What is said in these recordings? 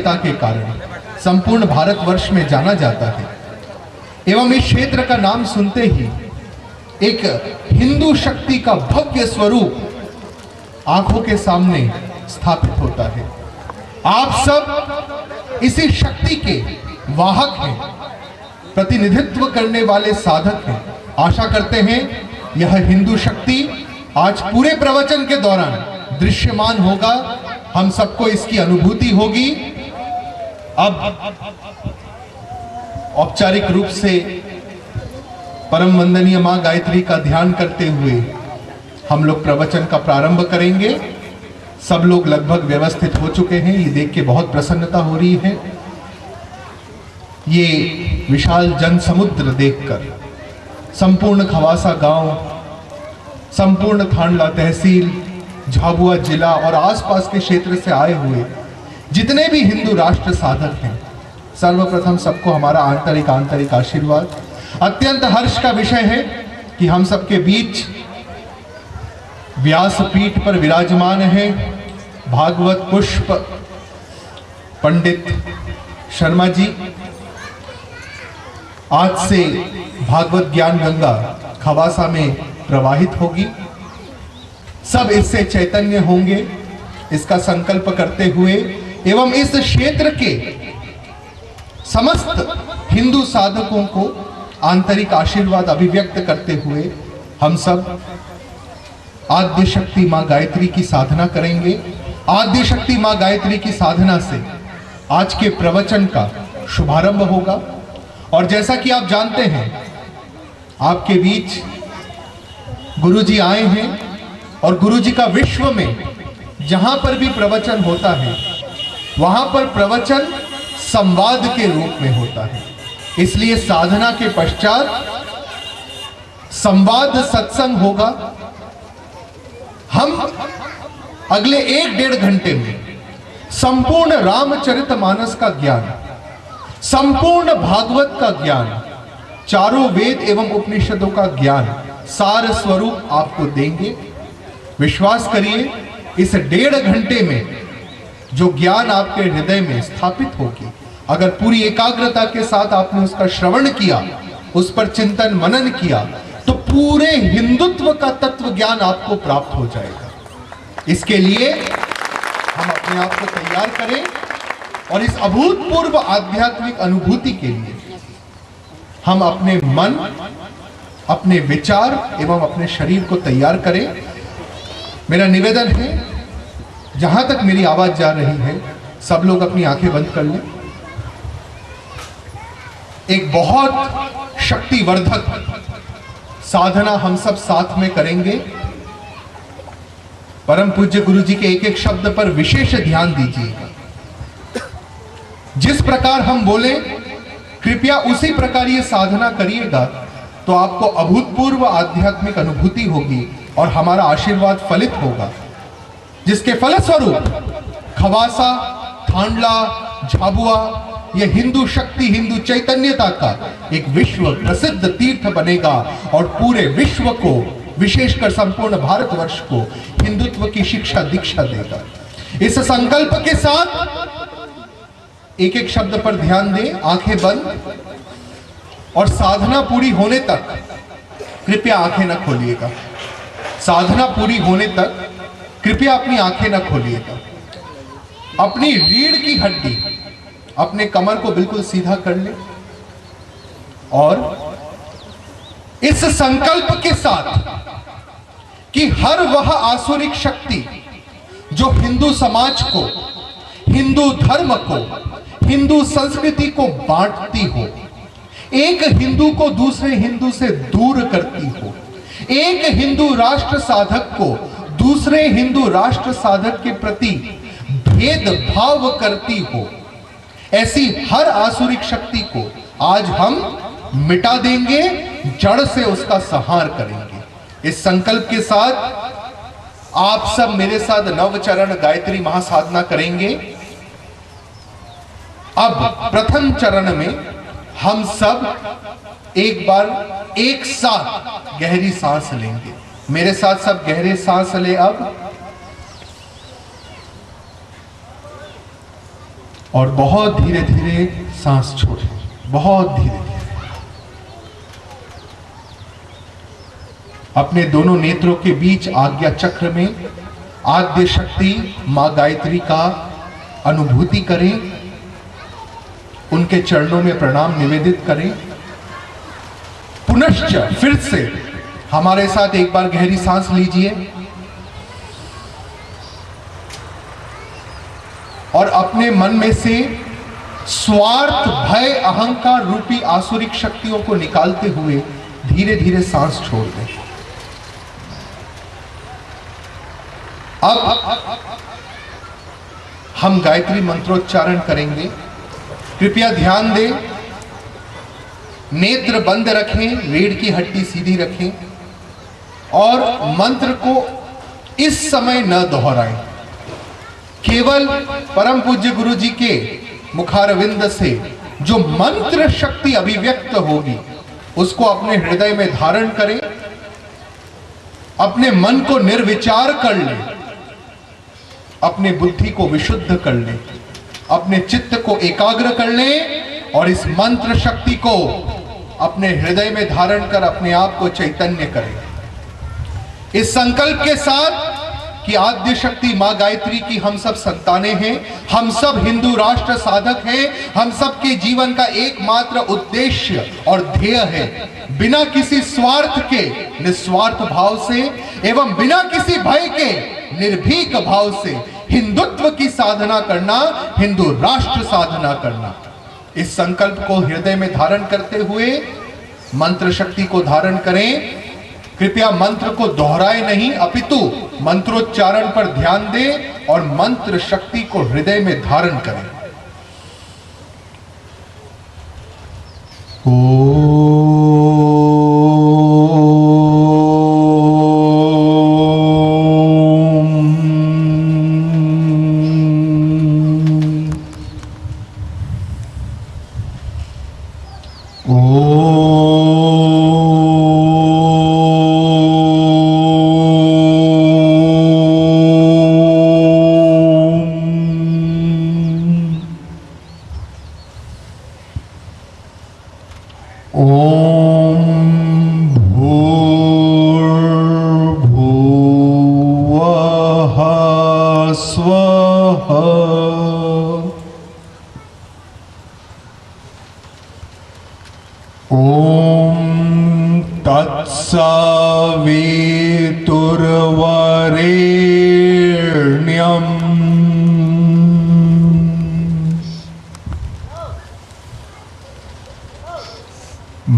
चैतन्यता के कारण संपूर्ण भारतवर्ष में जाना जाता है। एवं इस क्षेत्र का नाम सुनते ही एक हिंदू शक्ति का भव्य स्वरूप आंखों के सामने स्थापित होता है। आप सब इसी शक्ति के वाहक हैं, प्रतिनिधित्व करने वाले साधक हैं। आशा करते हैं यह हिंदू शक्ति आज पूरे प्रवचन के दौरान दृश्यमान होगा, हम सबको इसकी अनुभूति होगी। अब औपचारिक रूप से परम वंदनीय मां गायत्री का ध्यान करते हुए हम लोग प्रवचन का प्रारंभ करेंगे। सब लोग लगभग व्यवस्थित हो चुके हैं, ये देख के बहुत प्रसन्नता हो रही है। ये विशाल जन समुद्र देखकर संपूर्ण खवासा गांव, संपूर्ण थांडला तहसील, झाबुआ जिला और आसपास के क्षेत्र से आए हुए जितने भी हिंदू राष्ट्र साधक हैं, सर्वप्रथम सबको हमारा आंतरिक आशीर्वाद। अत्यंत हर्ष का विषय है कि हम सबके बीच व्यासपीठ पर विराजमान है भागवत पुष्प पंडित शर्मा जी। आज से भागवत ज्ञान गंगा खवासा में प्रवाहित होगी, सब इससे चैतन्य होंगे, इसका संकल्प करते हुए एवं इस क्षेत्र के समस्त हिंदू साधकों को आंतरिक आशीर्वाद अभिव्यक्त करते हुए हम सब आद्य शक्ति मां गायत्री की साधना करेंगे। आद्य शक्ति मां गायत्री की साधना से आज के प्रवचन का शुभारंभ होगा। और जैसा कि आप जानते हैं, आपके बीच गुरुजी आए हैं और गुरुजी का विश्व में जहां पर भी प्रवचन होता है वहां पर प्रवचन संवाद के रूप में होता है। इसलिए साधना के पश्चात संवाद सत्संग होगा। हम अगले 1-1.5 घंटे में संपूर्ण रामचरितमानस का ज्ञान, संपूर्ण भागवत का ज्ञान, चारों वेद एवं उपनिषदों का ज्ञान सार स्वरूप आपको देंगे। विश्वास करिए, इस 1.5 घंटे में जो ज्ञान आपके हृदय में स्थापित होगी, अगर पूरी एकाग्रता के साथ आपने उसका श्रवण किया, उस पर चिंतन मनन किया, तो पूरे हिंदुत्व का तत्व ज्ञान आपको प्राप्त हो जाएगा। इसके लिए हम अपने आप को तैयार करें और इस अभूतपूर्व आध्यात्मिक अनुभूति के लिए हम अपने मन, अपने विचार एवं अपने शरीर को तैयार करें। मेरा निवेदन है, जहां तक मेरी आवाज जा रही है, सब लोग अपनी आंखें बंद कर लें। एक बहुत शक्तिवर्धक साधना हम सब साथ में करेंगे। परम पूज्य गुरु जी के एक एक शब्द पर विशेष ध्यान दीजिएगा। जिस प्रकार हम बोले, कृपया उसी प्रकार ये साधना करिएगा, तो आपको अभूतपूर्व आध्यात्मिक अनुभूति होगी और हमारा आशीर्वाद फलित होगा, जिसके फलस्वरूप खवासा, थांडला, झाबुआ यह हिंदू शक्ति, हिंदू चैतन्यता का एक विश्व प्रसिद्ध तीर्थ बनेगा और पूरे विश्व को, विशेषकर संपूर्ण भारतवर्ष को हिंदुत्व की शिक्षा दीक्षा देगा। इस संकल्प के साथ एक एक शब्द पर ध्यान दें, आंखें बंद, और साधना पूरी होने तक कृपया आंखें न खोलिएगा। साधना पूरी होने तक कृपया अपनी आंखें न खोलिएगा। अपनी रीढ़ की हड्डी, अपने कमर को बिल्कुल सीधा कर ले और इस संकल्प के साथ कि हर वह आसुरिक शक्ति जो हिंदू समाज को, हिंदू धर्म को, हिंदू संस्कृति को बांटती हो, एक हिंदू को दूसरे हिंदू से दूर करती हो, एक हिंदू राष्ट्र साधक को दूसरे हिंदू राष्ट्र साधक के प्रति भेदभाव करती हो, ऐसी हर आसुरिक शक्ति को आज हम मिटा देंगे, जड़ से उसका संहार करेंगे। इस संकल्प के साथ आप सब मेरे साथ नवचरण गायत्री महासाधना करेंगे। अब प्रथम चरण में हम सब एक बार एक साथ गहरी सांस लेंगे। मेरे साथ सब गहरे सांस ले अब, और बहुत धीरे धीरे सांस छोड़ें, बहुत धीरे धीरे। अपने दोनों नेत्रों के बीच आज्ञा चक्र में आद्य शक्ति मां गायत्री का अनुभूति करें, उनके चरणों में प्रणाम निवेदित करें। पुनश्च फिर से हमारे साथ एक बार गहरी सांस लीजिए और अपने मन में से स्वार्थ, भय, अहंकार रूपी आसुरिक शक्तियों को निकालते हुए धीरे धीरे सांस छोड़ दें। अब हम गायत्री मंत्रोच्चारण करेंगे। कृपया ध्यान दें, नेत्र बंद रखें, रीढ़ की हड्डी सीधी रखें और मंत्र को इस समय न दोहराएं। केवल परम पूज्य गुरु जी के मुखारविंद से जो मंत्र शक्ति अभिव्यक्त होगी उसको अपने हृदय में धारण करें, अपने मन को निर्विचार कर लें, अपने बुद्धि को विशुद्ध कर लें, अपने चित्त को एकाग्र कर लें और इस मंत्र शक्ति को अपने हृदय में धारण कर अपने आप को चैतन्य करें। इस संकल्प के साथ कि आद्य शक्ति मां गायत्री की हम सब संतानें हैं, हम सब हिंदू राष्ट्र साधक हैं, हम सब के जीवन का एकमात्र उद्देश्य और ध्येय है बिना किसी स्वार्थ के निस्वार्थ भाव से एवं बिना किसी भय के निर्भीक भाव से हिंदुत्व की साधना करना, हिंदू राष्ट्र साधना करना। इस संकल्प को हृदय में धारण करते हुए मंत्र शक्ति को धारण करें। कृपया मंत्र को दोहराए नहीं, अपितु मंत्रोच्चारण पर ध्यान दें और मंत्र शक्ति को हृदय में धारण करें।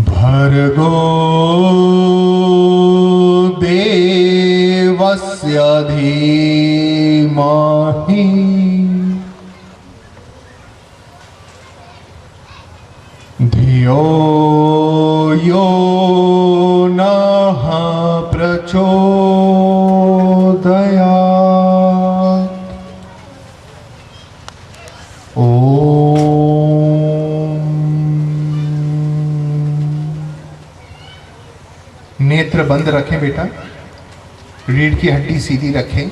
भर्गो देवस्य धीमहि धियो यो नः प्रचोदयात्। नेत्र बंद रखें बेटा, रीढ़ की हड्डी सीधी रखें।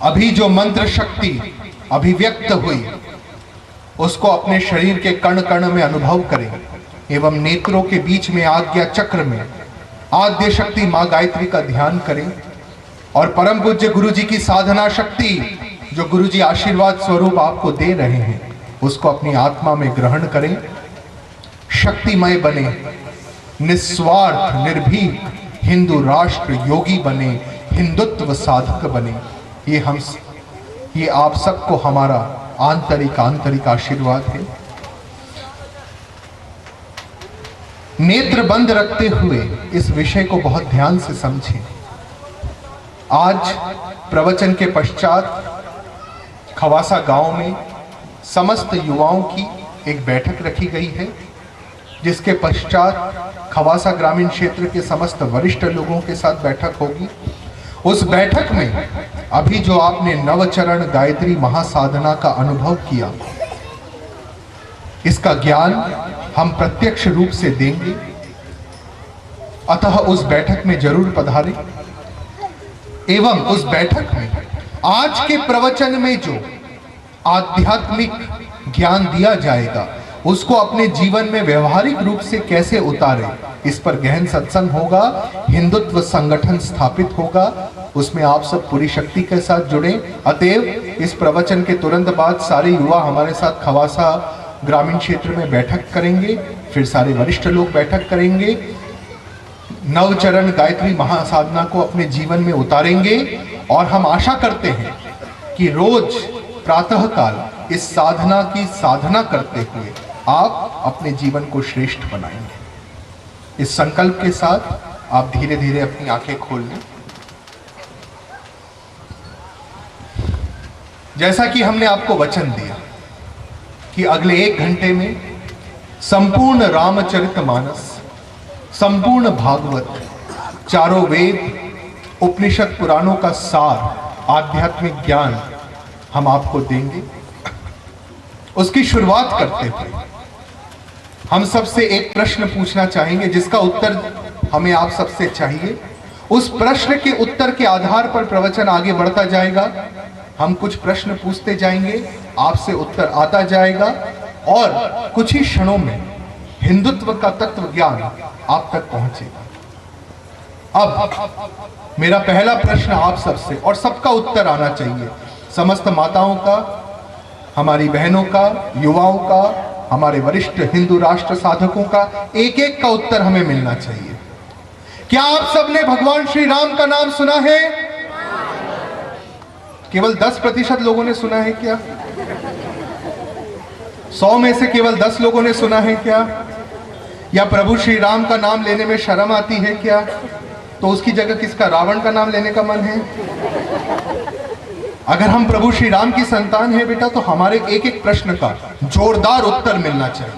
अभी जो मंत्र शक्ति अभिव्यक्त हुई उसको अपने शरीर के कण कण में अनुभव करें एवं नेत्रों के बीच में आज्ञा चक्र में आद्य शक्ति मां गायत्री का ध्यान करें और परम पूज्य गुरु जी की साधना शक्ति जो गुरु जी आशीर्वाद स्वरूप आपको दे रहे हैं उसको अपनी आत्मा में ग्रहण करें। शक्तिमय बने, निस्वार्थ निर्भीक हिंदू राष्ट्र योगी बने, हिंदुत्व साधक बने। ये आप सबको हमारा आंतरिक आशीर्वाद है। नेत्र बंद रखते हुए इस विषय को बहुत ध्यान से समझें। आज प्रवचन के पश्चात खवासा गांव में समस्त युवाओं की एक बैठक रखी गई है, जिसके पश्चात खवासा ग्रामीण क्षेत्र के समस्त वरिष्ठ लोगों के साथ बैठक होगी। उस बैठक में अभी जो आपने नवचरण गायत्री महासाधना का अनुभव किया, इसका ज्ञान हम प्रत्यक्ष रूप से देंगे। अतः उस बैठक में जरूर पधारें एवं उस बैठक में आज के प्रवचन में जो आध्यात्मिक ज्ञान दिया जाएगा, उसको अपने जीवन में व्यवहारिक रूप से कैसे उतारे, इस पर गहन सत्संग होगा, हिंदुत्व संगठन स्थापित होगा, उसमें आप सब पूरी शक्ति के साथ जुड़े। अतएव इस प्रवचन के तुरंत बाद सारे युवा हमारे साथ खवासा ग्रामीण क्षेत्र में बैठक करेंगे, फिर सारे वरिष्ठ लोग बैठक करेंगे, नवचरण गायत्री महासाधना को अपने जीवन में उतारेंगे और हम आशा करते हैं कि रोज प्रातः काल इस साधना की साधना करते हुए आप अपने जीवन को श्रेष्ठ बनाएंगे। इस संकल्प के साथ आप धीरे धीरे अपनी आंखें खोल लें। जैसा कि हमने आपको वचन दिया कि अगले 1 घंटे में संपूर्ण रामचरितमानस, संपूर्ण भागवत, चारों वेद, उपनिषद पुराणों का सार, आध्यात्मिक ज्ञान हम आपको देंगे। उसकी शुरुआत करते हुए हम सबसे एक प्रश्न पूछना चाहेंगे जिसका उत्तर हमें आप सबसे चाहिए। उस प्रश्न के उत्तर के आधार पर प्रवचन आगे बढ़ता जाएगा। हम कुछ प्रश्न पूछते जाएंगे, आपसे उत्तर आता जाएगा और कुछ ही क्षणों में हिंदुत्व का तत्व ज्ञान आप तक पहुंचेगा। अब मेरा पहला प्रश्न आप सबसे, और सबका उत्तर आना चाहिए, समस्त माताओं का, हमारी बहनों का, युवाओं का, हमारे वरिष्ठ हिंदू राष्ट्र साधकों का, एक एक का उत्तर हमें मिलना चाहिए। क्या आप सबने भगवान श्री राम का नाम सुना है? केवल 10% लोगों ने सुना है क्या? 100 में से केवल 10 लोगों ने सुना है क्या? या प्रभु श्री राम का नाम लेने में शर्म आती है क्या? तो उसकी जगह किसका, रावण का नाम लेने का मन है? अगर हम प्रभु श्री राम की संतान है बेटा, तो हमारे एक एक प्रश्न का जोरदार उत्तर मिलना चाहिए।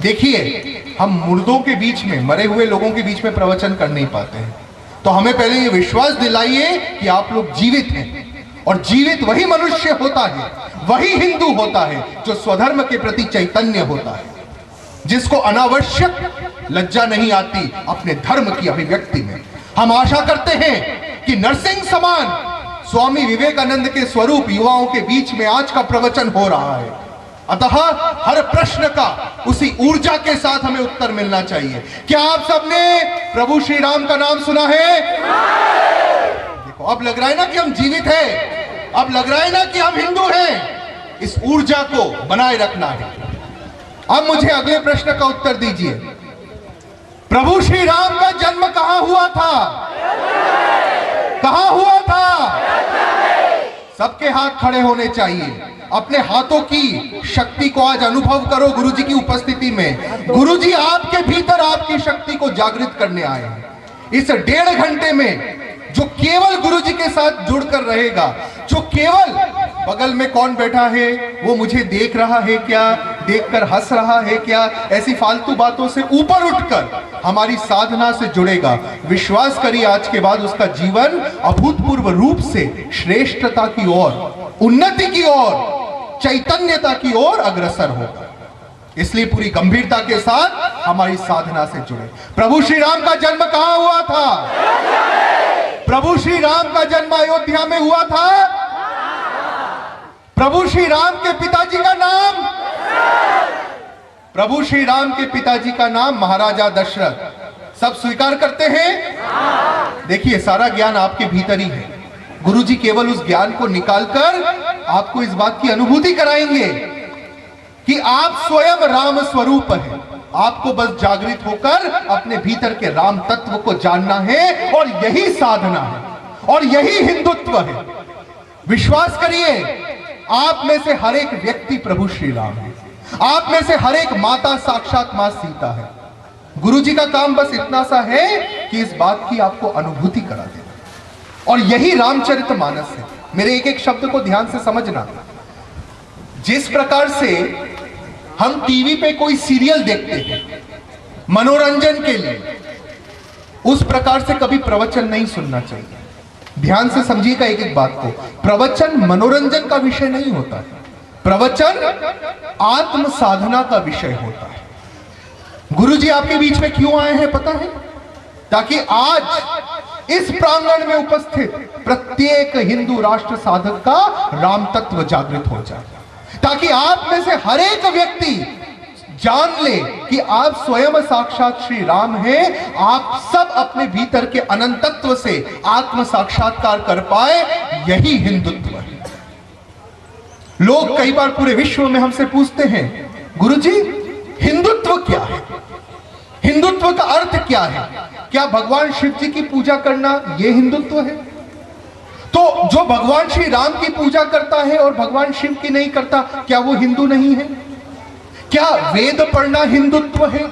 देखिए, हम मुर्दों के बीच में, मरे हुए लोगों के बीच में प्रवचन कर नहीं पाते हैं, तो हमें पहले ये विश्वास दिलाइए कि आप लोग जीवित हैं, और जीवित वही मनुष्य होता है, वही हिंदू होता है जो स्वधर्म के प्रति चैतन्य होता है, जिसको अनावश्यक लज्जा नहीं आती अपने धर्म की अभिव्यक्ति में। हम आशा करते हैं कि नरसिंह समान स्वामी विवेकानंद के स्वरूप युवाओं के बीच में आज का प्रवचन हो रहा है। अतः हर प्रश्न का उसी ऊर्जा के साथ हमें उत्तर मिलना चाहिए। क्या आप सबने प्रभु श्री राम का नाम सुना है? देखो, अब लग रहा है ना कि हम जीवित हैं, अब लग रहा है ना कि हम हिंदू हैं। इस ऊर्जा को बनाए रखना है। अब मुझे अगले प्रश्न का उत्तर दीजिए। प्रभु श्री राम का जन्म कहां हुआ था? कहां हुआ था? सबके हाथ खड़े होने चाहिए। अपने हाथों की शक्ति को आज अनुभव करो गुरुजी की उपस्थिति में। गुरुजी आपके भीतर आपकी शक्ति को जागृत करने आए हैं। इस 1.5 घंटे में जो केवल गुरुजी के साथ जुड़कर रहेगा, जो केवल बगल में कौन बैठा है, वो मुझे देख रहा है क्या, देखकर हंस रहा है क्या, ऐसी फालतू बातों से ऊपर उठकर हमारी साधना से जुड़ेगा, विश्वास करिए आज के बाद उसका जीवन अभूतपूर्व रूप से श्रेष्ठता की ओर, उन्नति की ओर, चैतन्यता की ओर अग्रसर होगा। इसलिए पूरी गंभीरता के साथ हमारी साधना से जुड़े। प्रभु श्री राम का जन्म कहां हुआ था? प्रभु श्री राम का जन्म अयोध्या में हुआ था। प्रभु श्री राम के पिताजी का नाम, प्रभु श्री राम के पिताजी का नाम महाराजा दशरथ। सब स्वीकार करते हैं? देखिए, सारा ज्ञान आपके भीतर ही है। गुरुजी केवल उस ज्ञान को निकालकर आपको इस बात की अनुभूति कराएंगे कि आप स्वयं राम स्वरूप हैं। आपको बस जागृत होकर अपने भीतर के राम तत्व को जानना है, और यही साधना है, और यही हिंदुत्व है। विश्वास करिए, आप में से हर एक व्यक्ति प्रभु श्री राम है। आप में से हर एक माता साक्षात मां सीता है। गुरुजी का काम बस इतना सा है कि इस बात की आपको अनुभूति करा देना, और यही रामचरितमानस है। मेरे एक एक शब्द को ध्यान से समझना। जिस प्रकार से हम टीवी पे कोई सीरियल देखते हैं मनोरंजन के लिए, उस प्रकार से कभी प्रवचन नहीं सुनना चाहिए। ध्यान से समझिएगा एक एक बात को। प्रवचन मनोरंजन का विषय नहीं होता है, प्रवचन आत्म साधना का विषय होता है। गुरुजी आपके बीच में क्यों आए हैं पता है? ताकि आज इस प्रांगण में उपस्थित प्रत्येक हिंदू राष्ट्र साधक का राम तत्व जागृत हो जाए। ताकि आप में से हर एक व्यक्ति जान ले कि आप स्वयं साक्षात श्री राम हैं। आप सब अपने भीतर के अनंतत्व से आत्म साक्षात्कार कर पाए, यही हिंदुत्व है। लोग कई बार पूरे विश्व में हमसे पूछते हैं, गुरुजी हिंदुत्व क्या है, हिंदुत्व का अर्थ क्या है? क्या भगवान शिव जी की पूजा करना यह हिंदुत्व है? तो जो भगवान श्री राम की पूजा करता है और भगवान शिव की नहीं करता, क्या वो हिंदू नहीं है? क्या वेद पढ़ना हिंदुत्व है?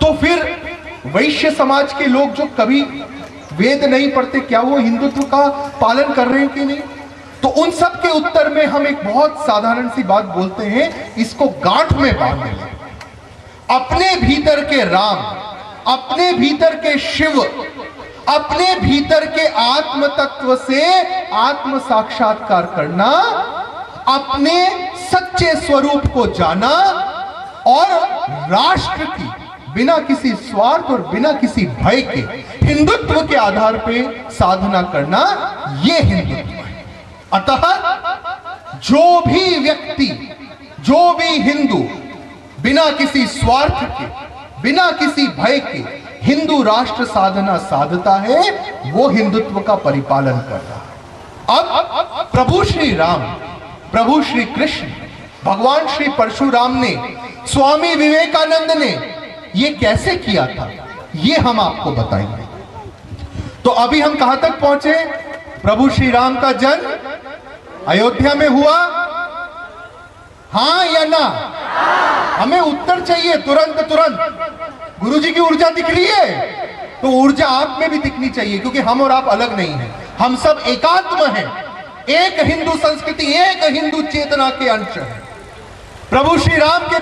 तो फिर वैश्य समाज के लोग जो कभी वेद नहीं पढ़ते, क्या वो हिंदुत्व का पालन कर रहे हैं कि नहीं? तो उन सब के उत्तर में हम एक बहुत साधारण सी बात बोलते हैं, इसको गांठ में बांध लें। अपने भीतर के राम, अपने भीतर के शिव, अपने भीतर के आत्म तत्व से आत्म साक्षात्कार करना, अपने सच्चे स्वरूप को जाना और राष्ट्र की बिना किसी स्वार्थ और बिना किसी भय के हिंदुत्व के आधार पे साधना करना, यह हिंदुत्व है। अतः जो भी व्यक्ति, जो भी हिंदू बिना किसी स्वार्थ के, बिना किसी भय के हिंदू राष्ट्र साधना साधता है, वो हिंदुत्व का परिपालन कर रहा है। अब प्रभु श्री राम, प्रभु श्री कृष्ण, भगवान श्री परशुराम ने, स्वामी विवेकानंद ने ये कैसे किया था, ये हम आपको बताएंगे। तो अभी हम कहां तक पहुंचे? प्रभु श्री राम का जन्म अयोध्या में हुआ, हां या ना? हमें उत्तर चाहिए तुरंत तुरंत। गुरुजी की ऊर्जा दिख रही है, तो ऊर्जा आप में भी दिखनी चाहिए, क्योंकि हम और आप अलग नहीं हैं, हम सब एकात्म हैं, एक हिंदू संस्कृति, एक हिंदू चेतना के अंश हैं। प्रभु श्री राम के